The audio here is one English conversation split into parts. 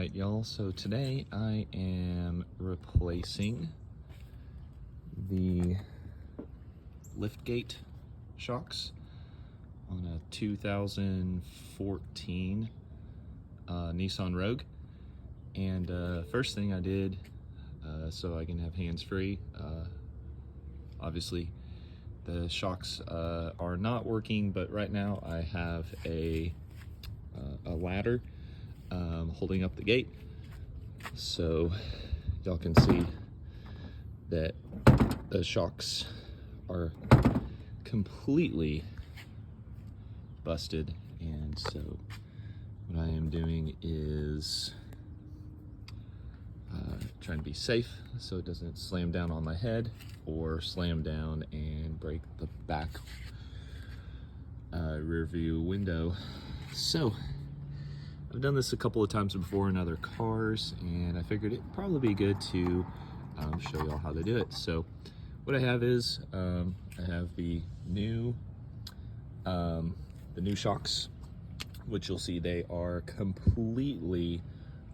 Alright y'all, so today I am replacing the liftgate shocks on a 2014 Nissan Rogue. And first thing I did, so I can have hands-free, obviously the shocks are not working, but right now I have a ladder holding up the gate, so y'all can see that the shocks are completely busted. And so what I am doing is trying to be safe so it doesn't slam down on my head or slam down and break the back rear view window. So I've done this a couple of times before in other cars, and I figured it'd probably be good to show y'all how to do it. So what I have is I have the new shocks, which you'll see they are completely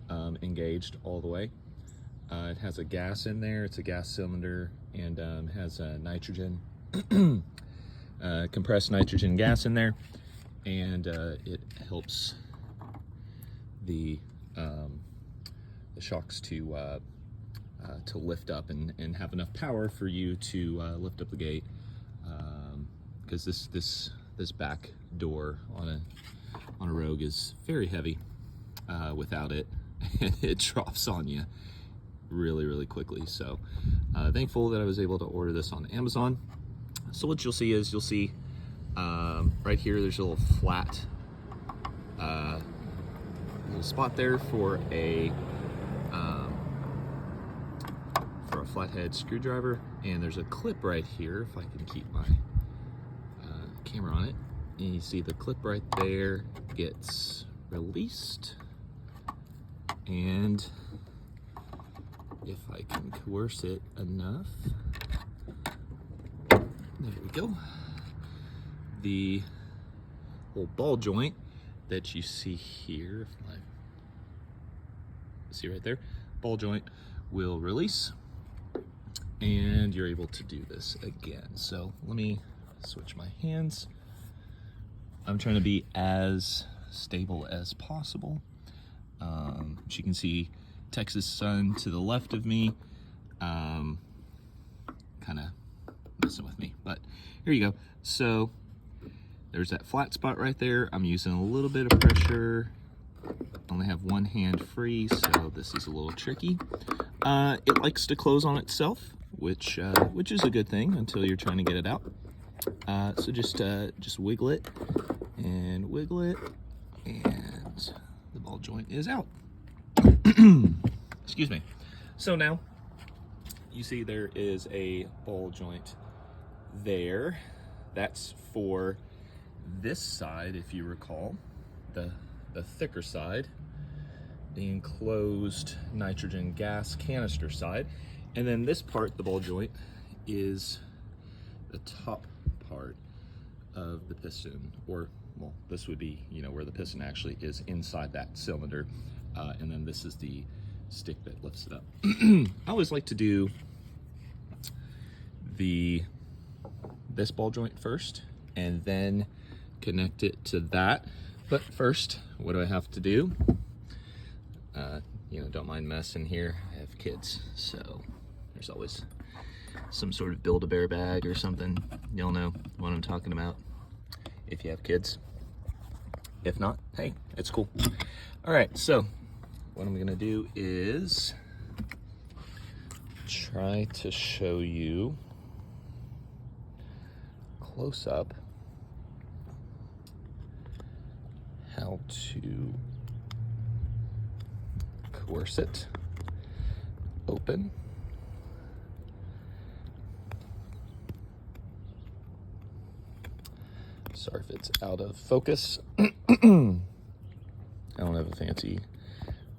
engaged all the way. It has a gas in there. It's a gas cylinder, and has a nitrogen, compressed nitrogen gas in there, and it helps the shocks to lift up and have enough power for you to lift up the gate, because this back door on a Rogue is very heavy without it, and it drops on you really quickly. So thankful that I was able to order this on Amazon. So what you'll see is right here there's a little flat little spot there for a flathead screwdriver, and there's a clip right here, if I can keep my camera on it, and you see the clip right there gets released, and if I can coerce it enough, there we go, the little ball joint that you see here, see right there, ball joint will release, and you're able to do this again. So let me switch my hands. I'm trying to be as stable as possible. As you can see, Texas sun to the left of me, kind of messing with me, but here you go. So there's that flat spot right there. I'm using a little bit of pressure. Only have one hand free, so this is a little tricky. It likes to close on itself, which is a good thing until you're trying to get it out. So just wiggle it, and the ball joint is out. Excuse me. So now you see there is a ball joint there. That's for this side, if you recall, the thicker side, the enclosed nitrogen gas canister side. And then this part, the ball joint, is the top part of the piston, or well, this would be, where the piston actually is inside that cylinder, and then this is the stick that lifts it up. I always like to do this ball joint first, and then connect it to that. But first, what do I have to do? Don't mind messing here. I have kids, so there's always some sort of Build-A-Bear bag or something. You'll know what I'm talking about if you have kids. If not, hey, it's cool. All right, so what I'm gonna do is try to show you close up how to coerce it open. Sorry if it's out of focus. I don't have a fancy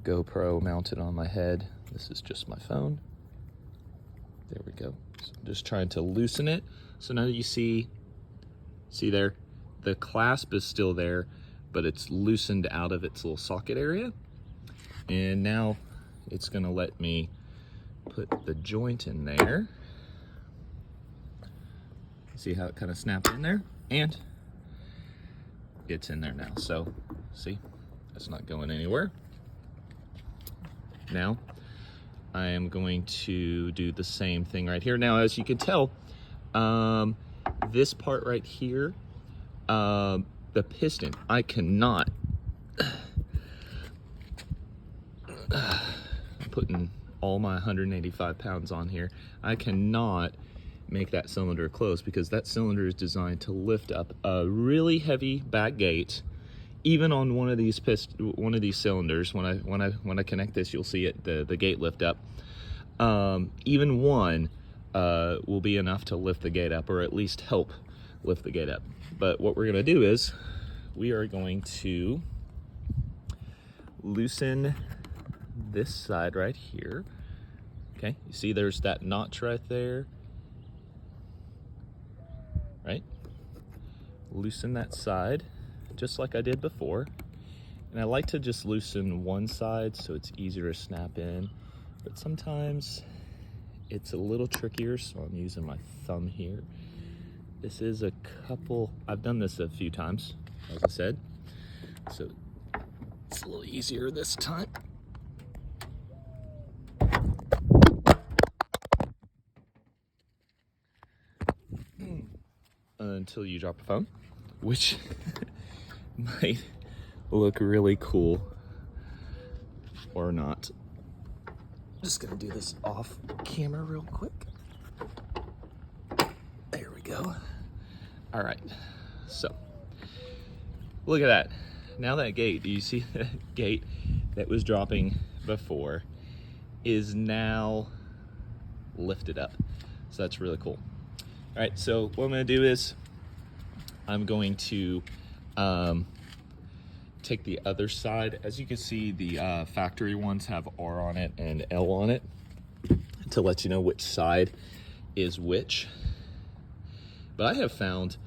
GoPro mounted on my head. This is just my phone. There we go. So I'm just trying to loosen it. So now that you see there, the clasp is still there, but it's loosened out of its little socket area. And now it's gonna let me put the joint in there. See how it kind of snapped in there? And it's in there now. So see, that's not going anywhere. Now I am going to do the same thing right here. Now, as you can tell, this part right here, the piston, I cannot, I'm putting all my 185 pounds on here, I cannot make that cylinder close because that cylinder is designed to lift up a really heavy back gate. Even on one of these cylinders, when I connect this, you'll see it, the gate lift up. Even one will be enough to lift the gate up, or at least help lift the gate up. But what we're gonna do is we are going to loosen this side right here. Okay, you see there's that notch right there, right? Loosen that side, just like I did before. And I like to just loosen one side so it's easier to snap in, but sometimes it's a little trickier, so I'm using my thumb here. This is I've done this a few times, as I said, so it's a little easier this time. Until you drop a phone, which might look really cool or not. Just gonna do this off camera real quick. There we go. All right, so look at that. Now that gate, do you see that gate that was dropping before is now lifted up? So that's really cool. All right, so what I'm gonna do is I'm going to take the other side. As you can see, the factory ones have R on it and L on it to let you know which side is which. But I have found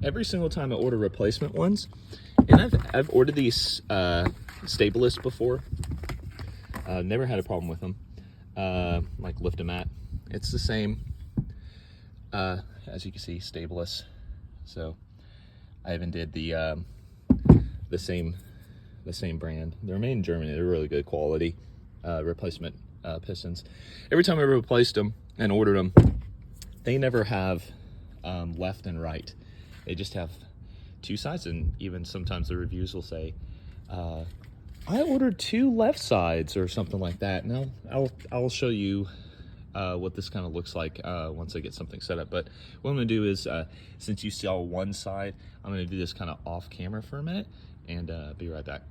every single time I order replacement ones, and I've ordered these Stabilists before, never had a problem with them, like Lift-O-Mat. It's the same, as you can see, Stabilist. So I even did the same brand. They're made in Germany. They're really good quality replacement pistons. Every time I replaced them and ordered them, they never have left and right. They just have two sides, and even sometimes the reviews will say, I ordered 2 left sides or something like that. Now I'll show you what this kind of looks like once I get something set up. But what I'm gonna do is, since you saw one side, I'm gonna do this kind of off camera for a minute and be right back.